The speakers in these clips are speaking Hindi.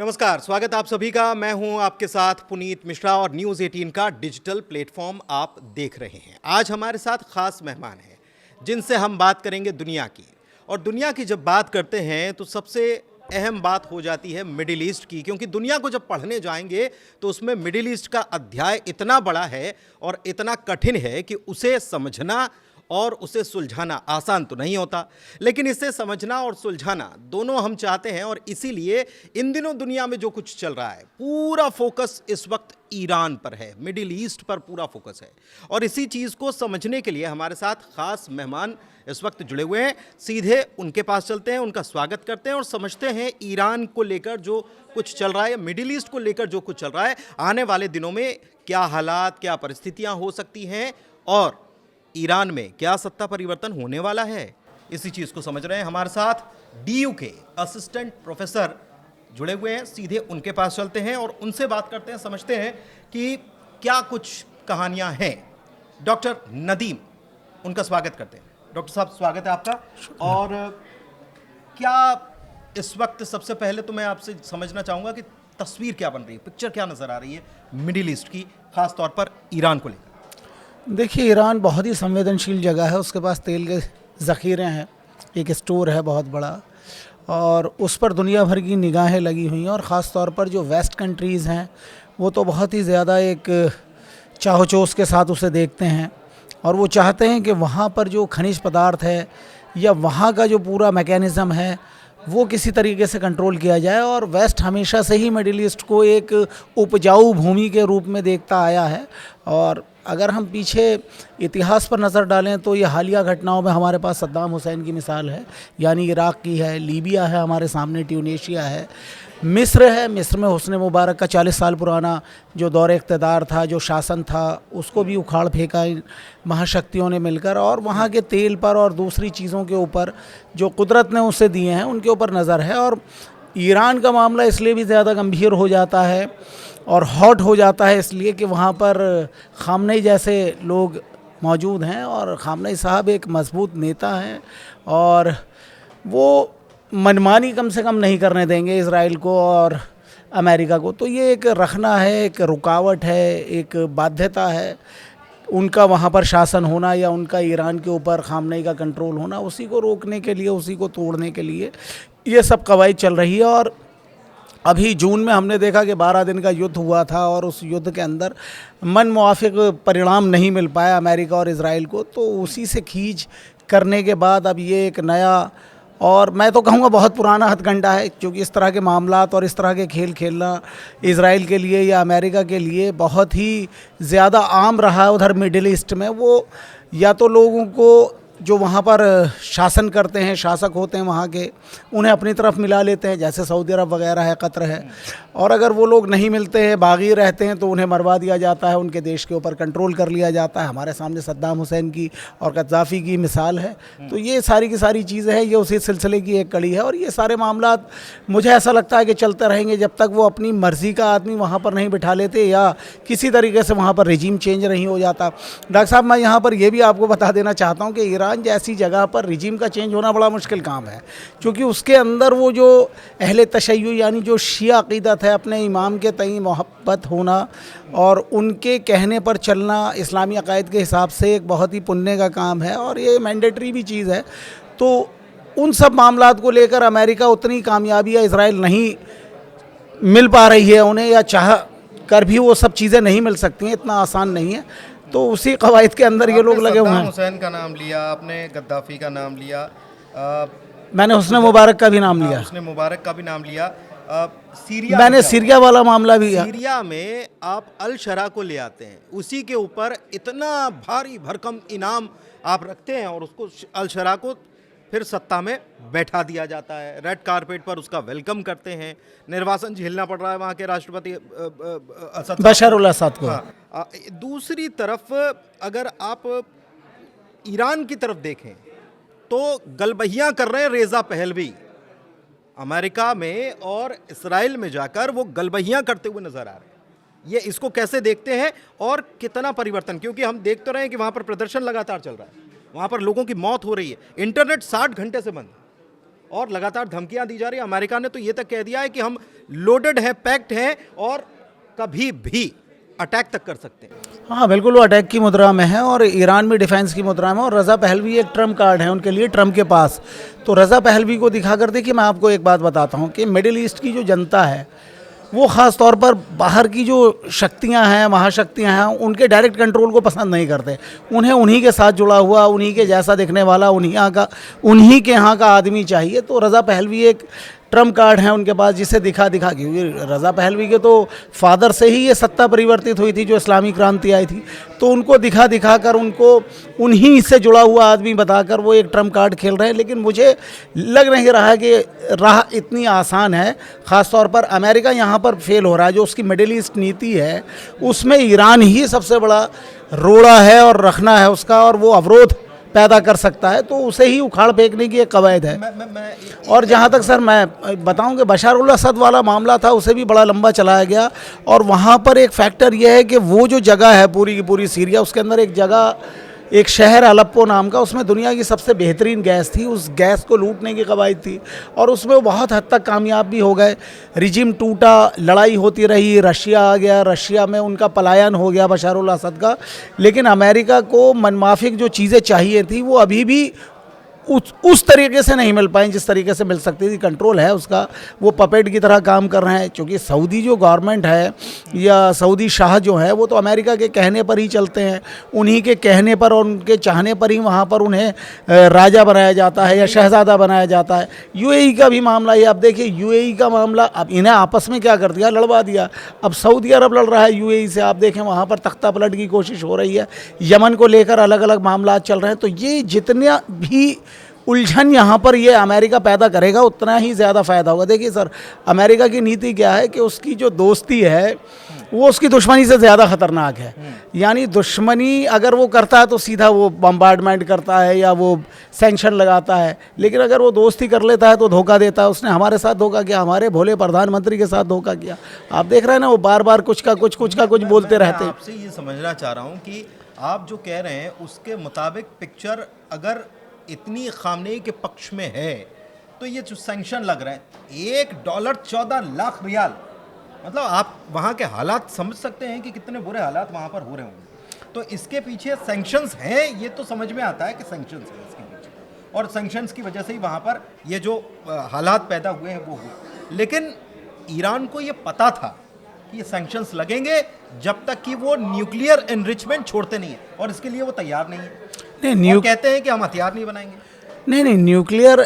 नमस्कार, स्वागत आप सभी का। मैं हूं आपके साथ पुनीत मिश्रा और न्यूज़ 18 का डिजिटल प्लेटफॉर्म आप देख रहे हैं। आज हमारे साथ खास मेहमान हैं जिनसे हम बात करेंगे दुनिया की। और दुनिया की जब बात करते हैं तो सबसे अहम बात हो जाती है मिडिल ईस्ट की, क्योंकि दुनिया को जब पढ़ने जाएंगे तो उसमें मिडिल ईस्ट का अध्याय इतना बड़ा है और इतना कठिन है कि उसे समझना और उसे सुलझाना आसान तो नहीं होता, लेकिन इसे समझना और सुलझाना दोनों हम चाहते हैं। और इसीलिए इन दिनों दुनिया में जो कुछ चल रहा है, पूरा फोकस इस वक्त ईरान पर है, मिडिल ईस्ट पर पूरा फोकस है। और इसी चीज़ को समझने के लिए हमारे साथ खास मेहमान इस वक्त जुड़े हुए हैं। सीधे उनके पास चलते हैं, उनका स्वागत करते हैं और समझते हैं ईरान को लेकर जो कुछ चल रहा है, मिडिल ईस्ट को लेकर जो कुछ चल रहा है, आने वाले दिनों में क्या हालात, क्या परिस्थितियाँ हो सकती हैं और ईरान में क्या सत्ता परिवर्तन होने वाला है। इसी चीज़ को समझ रहे हैं। हमारे साथ DU के असिस्टेंट प्रोफेसर जुड़े हुए हैं। सीधे उनके पास चलते हैं और उनसे बात करते हैं, समझते हैं कि क्या कुछ कहानियां हैं। डॉक्टर नदीम, उनका स्वागत करते हैं। डॉक्टर साहब, स्वागत है आपका। और क्या इस वक्त सबसे पहले तो मैं आपसे समझना चाहूँगा कि तस्वीर क्या बन रही है, पिक्चर क्या नज़र आ रही है मिडिल ईस्ट की, ख़ास तौर पर ईरान को लेकर। देखिए, ईरान बहुत ही संवेदनशील जगह है। उसके पास तेल के ज़ख़ीरे हैं, एक स्टोर है बहुत बड़ा, और उस पर दुनिया भर की निगाहें लगी हुई हैं। और ख़ास तौर पर जो वेस्ट कंट्रीज़ हैं वो तो बहुत ही ज़्यादा एक चाहो-चोस के साथ उसे देखते हैं, और वो चाहते हैं कि वहाँ पर जो खनिज पदार्थ है या वहाँ का जो पूरा मैकेनिज़्म है वो किसी तरीके से कंट्रोल किया जाए। और वेस्ट हमेशा से ही मिडिल ईस्ट को एक उपजाऊ भूमि के रूप में देखता आया है। और अगर हम पीछे इतिहास पर नज़र डालें तो ये हालिया घटनाओं में हमारे पास सद्दाम हुसैन की मिसाल है, यानी इराक़ की है, लीबिया है हमारे सामने, ट्यूनीशिया है, मिस्र है। मिस्र में हुस्न मुबारक का 40 साल पुराना जो दौर इक़्तिदार था, जो शासन था, उसको भी उखाड़ फेंका इन महाशक्तियों ने मिलकर। और वहाँ के तेल पर और दूसरी चीज़ों के ऊपर जो कुदरत ने उसे दिए हैं उनके ऊपर नज़र है। और ईरान का मामला इसलिए भी ज़्यादा गंभीर हो जाता है और हॉट हो जाता है इसलिए कि वहाँ पर ख़ामनेई जैसे लोग मौजूद हैं, और ख़ामनेई साहब एक मजबूत नेता हैं और वो मनमानी कम से कम नहीं करने देंगे इज़राइल को और अमेरिका को। तो ये एक रखना है, एक रुकावट है, एक बाध्यता है उनका वहाँ पर शासन होना या उनका ईरान के ऊपर ख़ामनेई का कंट्रोल होना। उसी को रोकने के लिए, उसी को तोड़ने के लिए ये सब कवायद चल रही है। और अभी जून में हमने देखा कि 12 दिन का युद्ध हुआ था और उस युद्ध के अंदर मन मुआफ़िक परिणाम नहीं मिल पाया अमेरिका और इज़राइल को। तो उसी से खींच करने के बाद अब ये एक नया, और मैं तो कहूँगा बहुत पुराना हथकंडा है, क्योंकि इस तरह के मामलात और इस तरह के खेल खेलना इज़राइल के लिए या अमेरिका के लिए बहुत ही ज़्यादा आम रहा है उधर मिडिल ईस्ट में। वो या तो लोगों को जो वहाँ पर शासन करते हैं, शासक होते हैं वहाँ के, उन्हें अपनी तरफ मिला लेते हैं, जैसे सऊदी अरब वगैरह है, कतर है। और अगर वो लोग नहीं मिलते हैं, बागी रहते हैं, तो उन्हें मरवा दिया जाता है, उनके देश के ऊपर कंट्रोल कर लिया जाता है। हमारे सामने सद्दाम हुसैन की और गद्दाफ़ी की मिसाल है। तो ये सारी की सारी चीज़ें हैं, ये उसी सिलसिले की एक कड़ी है। और ये सारे मामलात मुझे ऐसा लगता है कि चलते रहेंगे जब तक वो अपनी मर्ज़ी का आदमी वहाँ पर नहीं बिठा लेते या किसी तरीके से वहाँ पर रिजीम चेंज नहीं हो जाता। डॉक्टर साहब, मैं यहाँ पर ये भी आपको बता देना चाहता हूँ कि ईरान जैसी जगह पर रिजीम का चेंज होना बड़ा मुश्किल काम है, क्योंकि उसके अंदर वो जो अहले तशय्युअ यानी जो शिया अक़ीदत है, अपने इमाम के तई मोहब्बत होना और उनके कहने पर चलना इस्लामी अक़ायद के हिसाब से एक बहुत ही पुण्य का काम है और ये मैंडेटरी भी चीज़ है। तो उन सब मामलात को लेकर अमेरिका उतनी कामयाबी या इज़राइल नहीं मिल पा रही है उन्हें, या चाह कर भी वो सब चीज़ें नहीं मिल सकती हैं, इतना आसान नहीं है। तो उसी कवायद के अंदर ये लोग लगे हुए हैं। सद्दाम हुसैन का नाम लिया आपने, गद्दाफ़ी का नाम लिया, मैंने हुस्न मुबारक का भी नाम लिया, हुस्न मुबारक का भी नाम लिया। सीरिया, मैंने सीरिया वाला मामला भी। सीरिया में आप अल शरा को ले आते हैं, उसी के ऊपर इतना भारी भरकम इनाम आप रखते हैं और उसको अल शरा को फिर सत्ता में बैठा दिया जाता है, रेड कारपेट पर उसका वेलकम करते हैं। निर्वासन झेलना पड़ रहा है वहाँ के राष्ट्रपति बशर उल असद को। हाँ, दूसरी तरफ अगर आप ईरान की तरफ देखें तो गलबहियाँ कर रहे हैं रेज़ा पहलवी, अमेरिका में और इसराइल में जाकर वो गलबहियाँ करते हुए नजर आ रहे हैं। ये इसको कैसे देखते हैं और कितना परिवर्तन, क्योंकि हम देख तो रहे हैं कि वहाँ पर प्रदर्शन लगातार चल रहा है, वहाँ पर लोगों की मौत हो रही है, इंटरनेट 60 घंटे से बंद है। और लगातार धमकियां दी जा रही है। अमेरिका ने तो ये तक कह दिया है कि हम लोडेड है, पैक्ड है और कभी भी अटैक तक कर सकते हैं। हाँ बिल्कुल, वो अटैक की मुद्रा में है और ईरान भी डिफेंस की मुद्रा में, और रज़ा पहलवी एक ट्रम्प कार्ड है उनके लिए, ट्रम्प के पास। तो रज़ा पहलवी को दिखा कर देखिए, मैं आपको एक बात बताता हूँ कि मिडिल ईस्ट की जो जनता है वो ख़ास तौर पर बाहर की जो शक्तियां हैं, महाशक्तियां हैं, उनके डायरेक्ट कंट्रोल को पसंद नहीं करते। उन्हें उन्हीं के साथ जुड़ा हुआ, उन्हीं के जैसा दिखने वाला, उन्हीं के यहाँ का आदमी चाहिए। तो रज़ा पहलवी एक ट्रम्प कार्ड है उनके पास, जिसे दिखा क्योंकि रज़ा पहलवी के तो फादर से ही ये सत्ता परिवर्तित हुई थी, जो इस्लामी क्रांति आई थी। तो उनको दिखा कर, उनको उन्हीं से जुड़ा हुआ आदमी बताकर वो एक ट्रम्प कार्ड खेल रहे हैं। लेकिन मुझे लग नहीं रहा कि राह इतनी आसान है। ख़ास तौर पर अमेरिका यहाँ पर फेल हो रहा है। जो उसकी मिडिल ईस्ट नीति है उसमें ईरान ही सबसे बड़ा रोड़ा है और रखना है उसका, और वो अवरोध पैदा कर सकता है, तो उसे ही उखाड़ फेंकने की एक कवायद है। और जहाँ तक सर मैं बताऊं कि बशर उल असद वाला मामला था, उसे भी बड़ा लंबा चलाया गया। और वहाँ पर एक फैक्टर यह है कि वो जो जगह है पूरी की पूरी सीरिया, उसके अंदर एक जगह, एक शहर अलेप्पो नाम का, उसमें दुनिया की सबसे बेहतरीन गैस थी। उस गैस को लूटने की कवायद थी और उसमें वो बहुत हद तक कामयाब भी हो गए। रिजिम टूटा, लड़ाई होती रही, रशिया आ गया, रशिया में उनका पलायन हो गया बशर उल असद का। लेकिन अमेरिका को मनमाफिक जो चीज़ें चाहिए थी वो अभी भी उस तरीके से नहीं मिल पाए जिस तरीके से मिल सकती थी। कंट्रोल है उसका, वो पपेट की तरह काम कर रहे हैं। क्योंकि सऊदी जो गवर्नमेंट है या सऊदी शाह जो है, वो तो अमेरिका के कहने पर ही चलते हैं। उन्हीं के कहने पर और उनके चाहने पर ही वहाँ पर उन्हें राजा बनाया जाता है या शहज़ादा बनाया जाता है। यूएई का भी मामला ये, अब देखिए यूएई का मामला, अब इन्हें आपस में क्या कर दिया, लड़वा दिया। अब सऊदी अरब लड़ रहा है यूएई से, आप देखें वहाँ पर तख्ता पलट की कोशिश हो रही है। यमन को लेकर अलग अलग मामला चल रहे हैं। तो ये जितना भी उलझन यहाँ पर ये अमेरिका पैदा करेगा उतना ही ज़्यादा फ़ायदा होगा। देखिए सर, अमेरिका की नीति क्या है कि उसकी जो दोस्ती है वो उसकी दुश्मनी से ज़्यादा ख़तरनाक है। यानी दुश्मनी अगर वो करता है तो सीधा वो बम्बार्डमेंट करता है या वो सैंक्शन लगाता है, लेकिन अगर वो दोस्ती कर लेता है तो धोखा देता है। उसने हमारे साथ धोखा किया, हमारे भोले प्रधानमंत्री के साथ धोखा किया। आप देख रहे हैं ना, वो बार बार कुछ का कुछ बोलते रहते हैं। आपसे ये समझना चाह रहा हूँ कि आप जो कह रहे हैं उसके मुताबिक पिक्चर अगर इतनी खामनेई के पक्ष में है तो ये जो सैंक्शन लग रहे हैं, $1 14 लाख रियाल, मतलब आप वहाँ के हालात समझ सकते हैं कि कितने बुरे हालात वहाँ पर हो रहे होंगे। तो इसके पीछे सैंक्शंस हैं, ये तो समझ में आता है कि सैंक्शंस हैं इसके पीछे, और सैंक्शंस की वजह से ही वहाँ पर ये जो हालात पैदा हुए हैं वो हुए। लेकिन ईरान को ये पता था कि ये सैंक्शंस लगेंगे जब तक कि वो न्यूक्लियर एनरिचमेंट छोड़ते नहीं है, और इसके लिए वो तैयार नहीं है। नहीं, कहते हैं कि हम हथियार नहीं बनाएंगे। नहीं, न्यूक्लियर,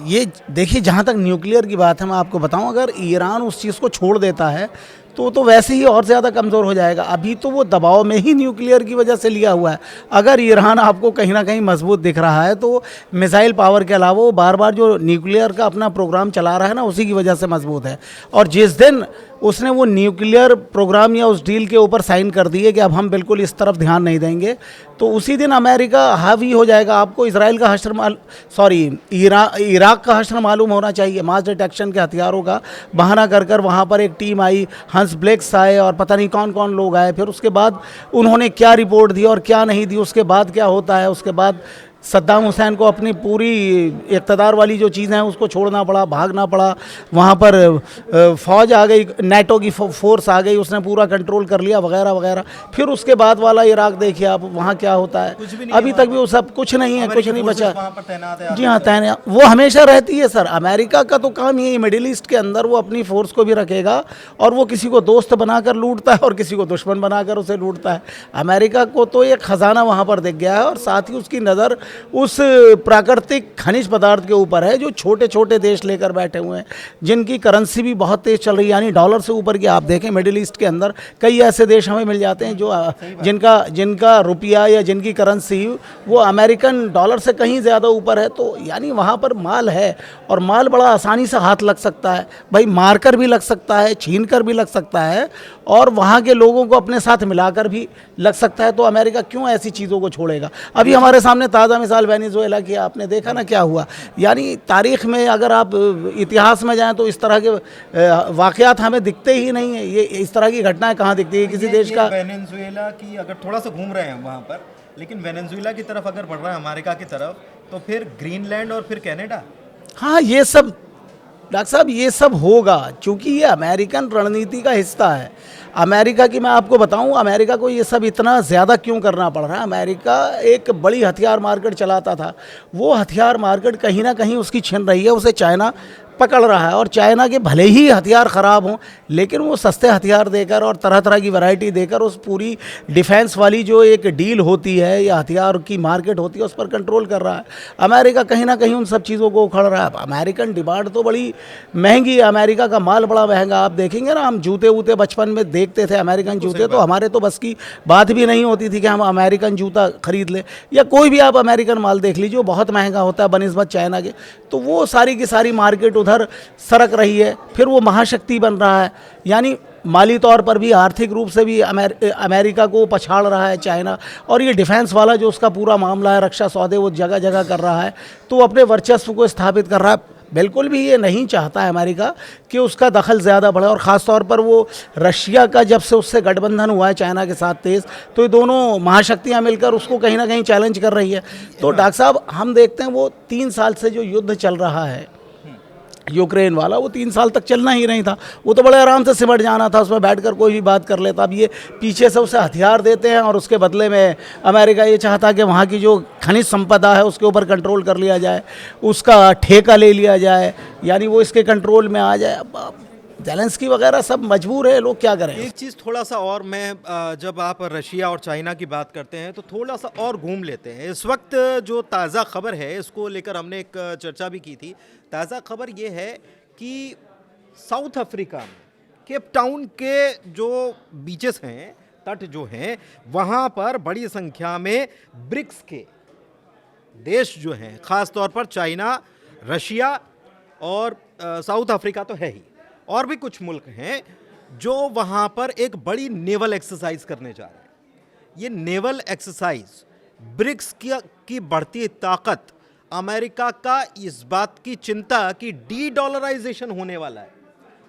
ये देखिए जहाँ तक न्यूक्लियर की बात है, मैं आपको बताऊं, अगर ईरान उस चीज़ को छोड़ देता है तो वैसे ही और ज़्यादा कमज़ोर हो जाएगा। अभी तो वो दबाव में ही न्यूक्लियर की वजह से लिया हुआ है। अगर ईरान आपको कहीं ना कहीं मजबूत दिख रहा है तो मिसाइल पावर के अलावा वो बार बार जो न्यूक्लियर का अपना प्रोग्राम चला रहा है ना, उसी की वजह से मजबूत है। और जिस दिन उसने वो न्यूक्लियर प्रोग्राम या उस डील के ऊपर साइन कर दिए कि अब हम बिल्कुल इस तरफ ध्यान नहीं देंगे, तो उसी दिन अमेरिका हावी हो जाएगा। आपको इसराइल का हश्र इराक का हश्र मालूम होना चाहिए। मास डिटेक्शन के हथियारों का बहाना कर कर वहाँ पर एक टीम आई, हंस ब्लेक्स आए और पता नहीं कौन कौन लोग आए। फिर उसके बाद उन्होंने क्या रिपोर्ट दी और क्या नहीं दी, उसके बाद क्या होता है, उसके बाद सद्दाम हुसैन को अपनी पूरी इक़्तिदार वाली जो चीज़ें हैं उसको छोड़ना पड़ा, भागना पड़ा। वहाँ पर फ़ौज आ गई, नेटो की फोर्स आ गई, उसने पूरा कंट्रोल कर लिया वगैरह वगैरह। फिर उसके बाद वाला इराक देखिए आप, वहाँ क्या होता है, अभी तक भी वो सब कुछ नहीं है, कुछ नहीं बचा। जी हाँ, तैनात वो हमेशा रहती है सर। अमेरिका का तो काम ये मिडिल ईस्ट के अंदर वो अपनी फोर्स को भी रखेगा, और वो किसी को दोस्त बनाकर लूटता है और किसी को दुश्मन बनाकर उसे लूटता है। अमेरिका को तो एक ख़जाना वहाँ पर दिख गया है, और साथ ही उसकी नज़र उस प्राकृतिक खनिज पदार्थ के ऊपर है जो छोटे छोटे देश लेकर बैठे हुए हैं, जिनकी करेंसी भी बहुत तेज़ चल रही है, यानी डॉलर से ऊपर की। आप देखें मिडिल ईस्ट के अंदर कई ऐसे देश हमें मिल जाते हैं जो जिनका रुपया या जिनकी करेंसी वो अमेरिकन डॉलर से कहीं ज़्यादा ऊपर है। तो यानी वहाँ पर माल है, और माल बड़ा आसानी से हाथ लग सकता है भाई, मार कर भी लग सकता है, छीन कर भी लग सकता है, और वहाँ के लोगों को अपने साथ मिलाकर भी लग सकता है। तो अमेरिका क्यों ऐसी चीज़ों को छोड़ेगा? अभी हमारे सामने ताज़ा मिसाल वेनेजुएला की आपने देखा ना क्या हुआ। यानी तारीख़ में अगर आप इतिहास में जाएं तो इस तरह के वाक़यात हमें दिखते ही नहीं है। ये इस तरह की घटनाएं कहाँ दिखती है किसी देश का? वेनेजुएला की अगर थोड़ा सा घूम रहे हैं वहाँ पर, लेकिन वेनेजुएला की तरफ अगर बढ़ रहा है अमेरिका की तरफ, तो फिर ग्रीनलैंड और फिर कनाडा, हाँ, ये सब डॉक्टर साहब ये सब होगा, क्योंकि ये अमेरिकन रणनीति का हिस्सा है। अमेरिका की मैं आपको बताऊं, अमेरिका को ये सब इतना ज़्यादा क्यों करना पड़ रहा है। अमेरिका एक बड़ी हथियार मार्केट चलाता था, वो हथियार मार्केट कहीं ना कहीं उसकी छिन रही है, उसे चाइना पकड़ रहा है। और चाइना के भले ही हथियार ख़राब हों, लेकिन वो सस्ते हथियार देकर और तरह तरह की वैरायटी देकर उस पूरी डिफेंस वाली जो एक डील होती है या हथियार की मार्केट होती है उस पर कंट्रोल कर रहा है। अमेरिका कहीं ना कहीं उन सब चीज़ों को उखड़ रहा है। अमेरिकन डिमांड तो बड़ी महंगी है, अमेरिका का माल बड़ा महंगा। आप देखेंगे ना, हम जूते वूते बचपन में देखते थे अमेरिकन जूते, तो हमारे तो बस की बात भी नहीं होती थी कि हम अमेरिकन जूता खरीद लें, या कोई भी आप अमेरिकन माल देख लीजिए, बहुत महंगा होता है बनिस्बत चाइना के। तो वो सारी की सारी मार्केट उधर सरक रही है। फिर वो महाशक्ति बन रहा है, यानी माली तौर पर भी, आर्थिक रूप से भी अमेरिका को पछाड़ रहा है चाइना। और ये डिफेंस वाला जो उसका पूरा मामला है, रक्षा सौदे वो जगह जगह कर रहा है, तो अपने वर्चस्व को स्थापित कर रहा है। बिल्कुल भी ये नहीं चाहता है अमेरिका कि उसका दखल ज़्यादा बढ़े। और ख़ास तौर पर वो रशिया का जब से उससे गठबंधन हुआ है चाइना के साथ तेज़, तो ये दोनों महाशक्तियाँ मिलकर उसको कहीं ना कहीं चैलेंज कर रही है। तो डॉक्टर साहब हम देखते हैं वो 3 साल से जो युद्ध चल रहा है यूक्रेन वाला, वो 3 साल तक चलना ही नहीं था। वो तो बड़े आराम से सिमट जाना था, उसमें बैठकर कोई भी बात कर लेता। अब ये पीछे से उसे हथियार देते हैं और उसके बदले में अमेरिका ये चाहता कि वहाँ की जो खनिज संपदा है उसके ऊपर कंट्रोल कर लिया जाए, उसका ठेका ले लिया जाए, यानी वो इसके कंट्रोल में आ जाए। अब ज़ेलेंस्की वगैरह सब मजबूर है, लोग क्या करें। एक चीज़ थोड़ा सा और जब आप रशिया और चाइना की बात करते हैं तो थोड़ा सा और घूम लेते हैं। इस वक्त जो ताज़ा खबर है, इसको लेकर हमने एक चर्चा भी की थी। ताज़ा खबर ये है कि साउथ अफ्रीका में केप टाउन के जो बीचेस हैं, तट जो हैं, वहाँ पर बड़ी संख्या में ब्रिक्स के देश जो हैं, ख़ास तौर पर चाइना, रशिया और साउथ अफ्रीका तो है ही, और भी कुछ मुल्क हैं जो वहाँ पर एक बड़ी नेवल एक्सरसाइज करने जा रहे हैं। ये नेवल एक्सरसाइज ब्रिक्स की बढ़ती ताकत, अमेरिका का इस बात की चिंता कि डी डॉलराइजेशन होने वाला है,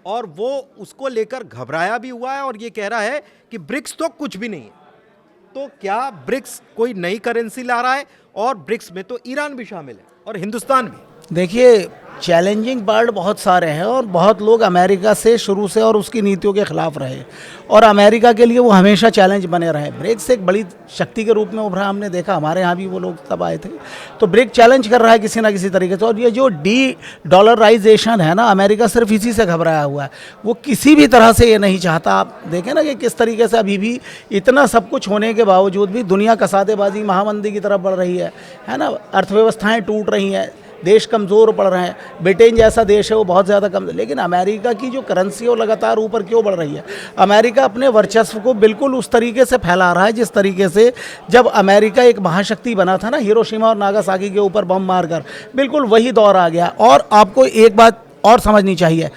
और वो उसको लेकर घबराया भी हुआ है और ये कह रहा है कि ब्रिक्स तो कुछ भी नहीं है। तो क्या ब्रिक्स कोई नई करेंसी ला रहा है? और ब्रिक्स में तो ईरान भी शामिल है और हिंदुस्तान भी। देखिए, चैलेंजिंग पार्ट बहुत सारे हैं और बहुत लोग अमेरिका से शुरू से और उसकी नीतियों के खिलाफ रहे, और अमेरिका के लिए वो हमेशा चैलेंज बने रहे। ब्रिक्स एक बड़ी शक्ति के रूप में उभरा, हमने देखा, हमारे यहाँ भी वो लोग तब आए थे। तो ब्रिक्स चैलेंज कर रहा है किसी ना किसी तरीके से। और ये जो डी डॉलराइजेशन है ना, अमेरिका सिर्फ इसी से घबराया हुआ है, वो किसी भी तरह से ये नहीं चाहता। आप देखें ना कि किस तरीके से अभी भी इतना सब कुछ होने के बावजूद भी दुनिया कसादेबाजी, महामंदी की तरफ बढ़ रही है ना। अर्थव्यवस्थाएँ टूट रही हैं, देश कमज़ोर पड़ रहे हैं। ब्रिटेन जैसा देश है वो बहुत ज़्यादा कम, लेकिन अमेरिका की जो करेंसी है वो लगातार ऊपर क्यों बढ़ रही है। अमेरिका अपने वर्चस्व को बिल्कुल उस तरीके से फैला रहा है जिस तरीके से जब अमेरिका एक महाशक्ति बना था ना, हिरोशिमा और नागासाकी के ऊपर बम मारकर, बिल्कुल वही दौर आ गया। और आपको एक बात और समझनी चाहिए,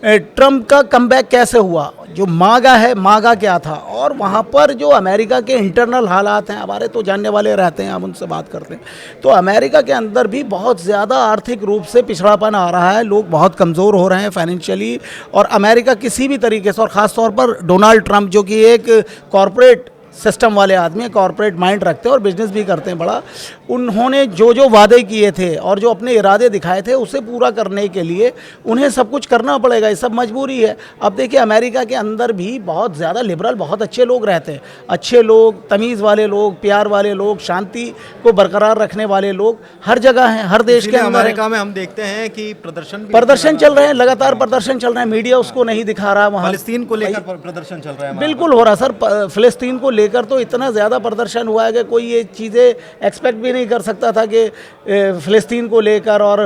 ट्रंप का कमबैक कैसे हुआ। जो मागा है, मागा क्या था, और वहाँ पर जो अमेरिका के इंटरनल हालात हैं, हमारे तो जानने वाले रहते हैं, हम उनसे बात करते हैं। तो अमेरिका के अंदर भी बहुत ज़्यादा आर्थिक रूप से पिछड़ापन आ रहा है, लोग बहुत कमज़ोर हो रहे हैं फाइनेंशियली। और अमेरिका किसी भी तरीके से, और ख़ास तौर पर डोनाल्ड ट्रंप जो कि एक कॉरपोरेट सिस्टम वाले आदमी, कॉर्पोरेट माइंड रखते हैं और बिजनेस भी करते हैं बड़ा, उन्होंने जो जो वादे किए थे और जो अपने इरादे दिखाए थे उसे पूरा करने के लिए उन्हें सब कुछ करना पड़ेगा। ये सब मजबूरी है। अब देखिए, अमेरिका के अंदर भी बहुत ज़्यादा लिबरल, बहुत अच्छे लोग रहते हैं, अच्छे लोग, तमीज़ वाले लोग, प्यार वाले लोग, शांति को बरकरार रखने वाले लोग हर जगह हैं, हर देश के अंदर। अमेरिका में हम देखते हैं कि प्रदर्शन चल रहे हैं, लगातार प्रदर्शन चल रहे हैं, मीडिया उसको नहीं दिखा रहा। वहाँ फिलिस्तीन को लेकर प्रदर्शन चल रहा है, बिल्कुल हो रहा सर। फिलिस्तीन को लेकर तो इतना ज़्यादा प्रदर्शन हुआ है कि कोई ये चीज़ें एक्सपेक्ट भी नहीं कर सकता था कि फ़िलिस्तीन को लेकर और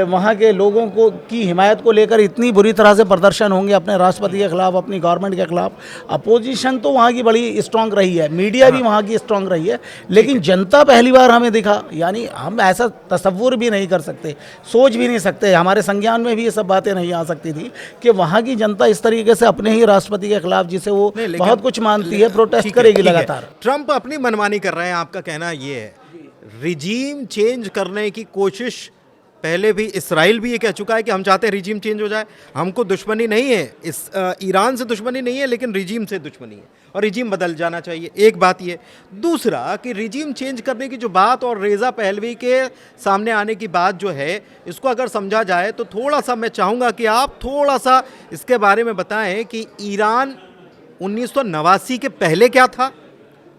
वहाँ के लोगों को की हिमायत को लेकर इतनी बुरी तरह से प्रदर्शन होंगे अपने राष्ट्रपति के ख़िलाफ़, अपनी गवर्नमेंट के ख़िलाफ़। अपोजिशन तो वहाँ की बड़ी स्ट्रांग रही है, मीडिया भी वहाँ की स्ट्रांग रही है, लेकिन जनता पहली बार हमें दिखा, यानी हम ऐसा तसव्वुर भी नहीं कर सकते, सोच भी नहीं सकते, हमारे संज्ञान में भी ये सब बातें नहीं आ सकती थी कि वहाँ की जनता इस तरीके से अपने ही राष्ट्रपति के खिलाफ, जिसे वो बहुत कुछ मानती है, प्रोटेस्ट करेगी लगातार। ट्रंप अपनी मनमानी कर रहे हैं, आपका कहना ये है। रिजीम चेंज करने की कोशिश पहले भी इसराइल भी ये कह चुका है कि हम चाहते हैं रिजीम चेंज हो जाए, हमको दुश्मनी नहीं है, इस ईरान से दुश्मनी नहीं है, लेकिन रिजीम से दुश्मनी है और रिजीम बदल जाना चाहिए। एक बात ये, दूसरा कि रिजीम चेंज करने की जो बात और रेज़ा पहलवी के सामने आने की बात जो है, इसको अगर समझा जाए तो थोड़ा सा मैं चाहूँगा कि आप थोड़ा सा इसके बारे में बताएं कि ईरान 1989 के पहले क्या था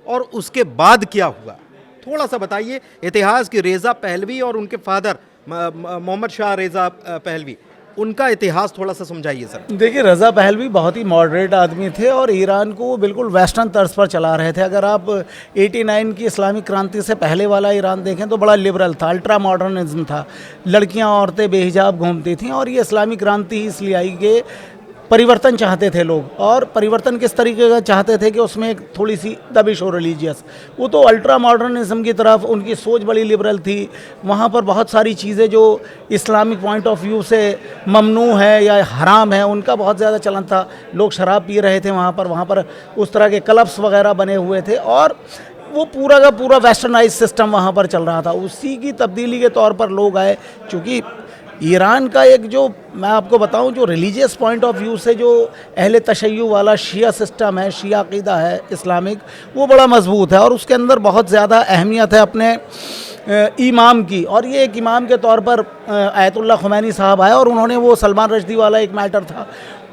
और उसके बाद क्या हुआ। थोड़ा सा बताइए इतिहास की, रेज़ा पहलवी और उनके father Mohammad Shah Reza Pahlavi, उनका इतिहास थोड़ा सा समझाइए सर। देखिए, रज़ा पहलवी बहुत ही मॉडरेट आदमी थे और ईरान को वो बिल्कुल वेस्टर्न तर्ज पर चला रहे थे। अगर आप 89 की इस्लामिक क्रांति से पहले वाला ईरान देखें तो बड़ा लिबरल था, अल्ट्रा मॉडर्निज्म था, लड़कियां औरतें बेहिजाब घूमती थीं और ये इस्लामिक क्रांति ही इसलिए आई कि परिवर्तन चाहते थे लोग। और परिवर्तन किस तरीके का चाहते थे कि उसमें एक थोड़ी सी दबिश हो रिलीजियस, वो तो अल्ट्रा मॉडर्निज्म की तरफ उनकी सोच बड़ी लिबरल थी। वहाँ पर बहुत सारी चीज़ें जो इस्लामिक पॉइंट ऑफ व्यू से ममनू है या हराम है उनका बहुत ज़्यादा चलन था। लोग शराब पी रहे थे वहाँ पर उस तरह के क्लब्स वगैरह बने हुए थे और वो पूरा का पूरा वेस्टर्नाइज सिस्टम वहाँ पर चल रहा था। उसी की तब्दीली के तौर पर लोग आए, चूँकि ईरान का एक जो मैं आपको बताऊं जो रिलीजियस पॉइंट ऑफ व्यू से जो अहले तशय्युअ वाला शिया सिस्टम है, शिया अक़ीदा है इस्लामिक, वो बड़ा मजबूत है और उसके अंदर बहुत ज़्यादा अहमियत है अपने इमाम की। और ये एक इमाम के तौर पर आयतुल्लाह ख़ुमैनी साहब आए और उन्होंने वो सलमान रश्दी वाला एक मैटर था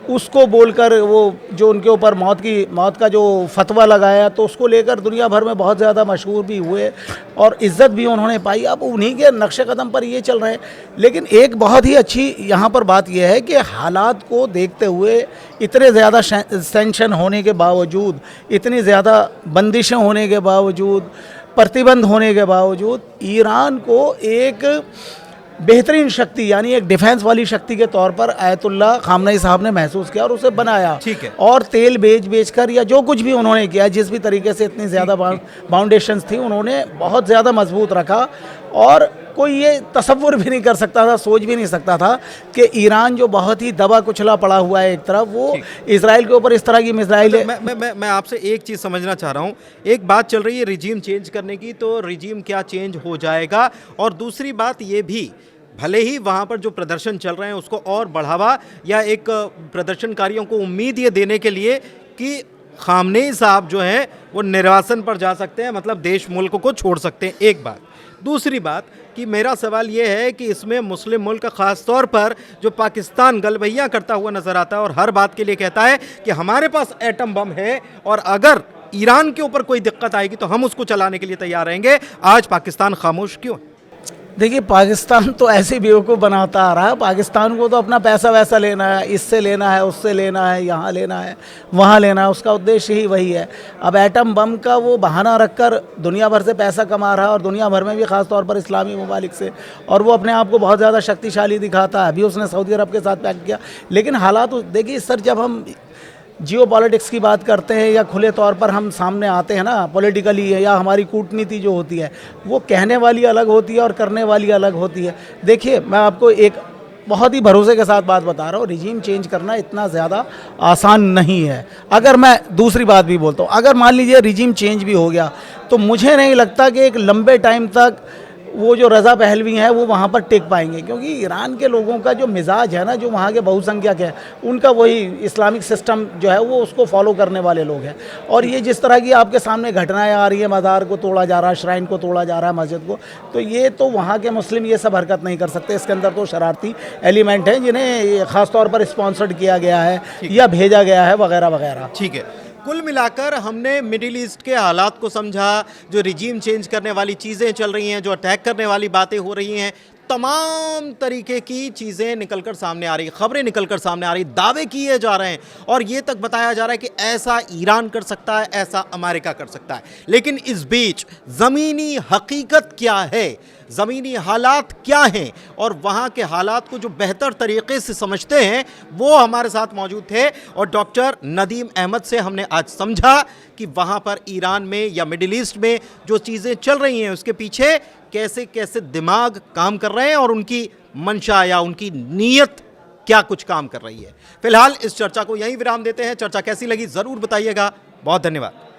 उसको बोलकर वो जो उनके ऊपर मौत का जो फतवा लगाया, तो उसको लेकर दुनिया भर में बहुत ज़्यादा मशहूर भी हुए और इज़्ज़त भी उन्होंने पाई। अब उन्हीं के नक्शे कदम पर ये चल रहे हैं। लेकिन एक बहुत ही अच्छी यहाँ पर बात यह है कि हालात को देखते हुए, इतने ज़्यादा सेंक्शन होने के बावजूद, इतनी ज़्यादा बंदिशें होने के बावजूद, प्रतिबंध होने के बावजूद ईरान को एक बेहतरीन शक्ति यानी एक डिफेंस वाली शक्ति के तौर पर आयतुल्लाह खामनेई साहब ने महसूस किया और उसे बनाया। ठीक है। और तेल बेचकर या जो कुछ भी उन्होंने किया, जिस भी तरीके से इतनी ज़्यादा बाउंडेशंस थी, उन्होंने बहुत ज़्यादा मजबूत रखा। और कोई ये तसव्वुर भी नहीं कर सकता था, सोच भी नहीं सकता था कि ईरान जो बहुत ही दबा कुचला पड़ा हुआ है एक तरफ, वो इजराइल के ऊपर इस तरह की मिसाइलें। मैं आपसे एक चीज़ समझना चाह रहा हूँ। एक बात चल रही है रिजीम चेंज करने की, तो रिजीम क्या चेंज हो जाएगा, और दूसरी बात ये भी, भले ही वहाँ पर जो प्रदर्शन चल रहे हैं उसको और बढ़ावा या एक प्रदर्शनकारियों को उम्मीद ये देने के लिए कि खामनेई साहब जो हैं वो निर्वासन पर जा सकते हैं, मतलब देश मुल्क को छोड़ सकते हैं, एक बात। दूसरी बात कि मेरा सवाल ये है कि इसमें मुस्लिम मुल्क ख़ास तौर पर जो पाकिस्तान गलबैयाँ करता हुआ नज़र आता है और हर बात के लिए कहता है कि हमारे पास एटम बम है और अगर ईरान के ऊपर कोई दिक्कत आएगी तो हम उसको चलाने के लिए तैयार रहेंगे, आज पाकिस्तान खामोश क्यों? देखिए, पाकिस्तान तो ऐसे बेवकूफ़ बनाता आ रहा है। पाकिस्तान को तो अपना पैसा वैसा लेना है, इससे लेना है, उससे लेना है, यहाँ लेना है, वहाँ लेना है, उसका उद्देश्य ही वही है। अब एटम बम का वो बहाना रखकर दुनिया भर से पैसा कमा रहा है और दुनिया भर में भी ख़ास तौर पर इस्लामी ममालिक से, और वो अपने आप को बहुत ज़्यादा शक्तिशाली दिखाता है। अभी उसने सऊदी अरब के साथ पैक्ट किया। लेकिन हालात देखिए सर, जब हम जियो पॉलिटिक्स की बात करते हैं या खुले तौर पर हम सामने आते हैं ना पॉलिटिकली, या हमारी कूटनीति जो होती है वो कहने वाली अलग होती है और करने वाली अलग होती है। देखिए, मैं आपको एक बहुत ही भरोसे के साथ बात बता रहा हूँ, रिजीम चेंज करना इतना ज़्यादा आसान नहीं है। अगर मैं दूसरी बात भी बोलता हूँ, अगर मान लीजिए रिजीम चेंज भी हो गया तो मुझे नहीं लगता कि एक लंबे टाइम तक वो जो रज़ा पहलवी हैं वो वहाँ पर टिक पाएंगे, क्योंकि ईरान के लोगों का जो मिजाज है ना, जो वहाँ के बहुसंख्यक है, उनका वही इस्लामिक सिस्टम जो है वो उसको फॉलो करने वाले लोग हैं। और ये जिस तरह की आपके सामने घटनाएं आ रही है, मज़ार को तोड़ा जा रहा है, श्राइन को तोड़ा जा रहा है, मस्जिद को, तो ये तो वहाँ के मुस्लिम ये सब हरकत नहीं कर सकते। इसके अंदर तो शरारती एलिमेंट हैं जिन्हें ख़ास तौर पर स्पॉन्सर्ड किया गया है या भेजा गया है वगैरह वगैरह। ठीक है, कुल मिलाकर हमने मिडिल ईस्ट के हालात को समझा, जो रिजीम चेंज करने वाली चीज़ें चल रही हैं, जो अटैक करने वाली बातें हो रही हैं, तमाम तरीके की चीज़ें निकलकर सामने आ रही, खबरें निकलकर सामने आ रही, दावे किए जा रहे हैं और ये तक बताया जा रहा है कि ऐसा ईरान कर सकता है, ऐसा अमेरिका कर सकता है। लेकिन इस बीच ज़मीनी हकीकत क्या है, ज़मीनी हालात क्या हैं, और वहाँ के हालात को जो बेहतर तरीके से समझते हैं वो हमारे साथ मौजूद थे। और डॉक्टर नदीम अहमद से हमने आज समझा कि वहाँ पर ईरान में या मिडिल ईस्ट में जो चीज़ें चल रही हैं उसके पीछे कैसे कैसे दिमाग काम कर रहे हैं और उनकी मंशा या उनकी नीयत क्या कुछ काम कर रही है। फिलहाल इस चर्चा को यहीं विराम देते हैं। चर्चा कैसी लगी ज़रूर बताइएगा। बहुत धन्यवाद।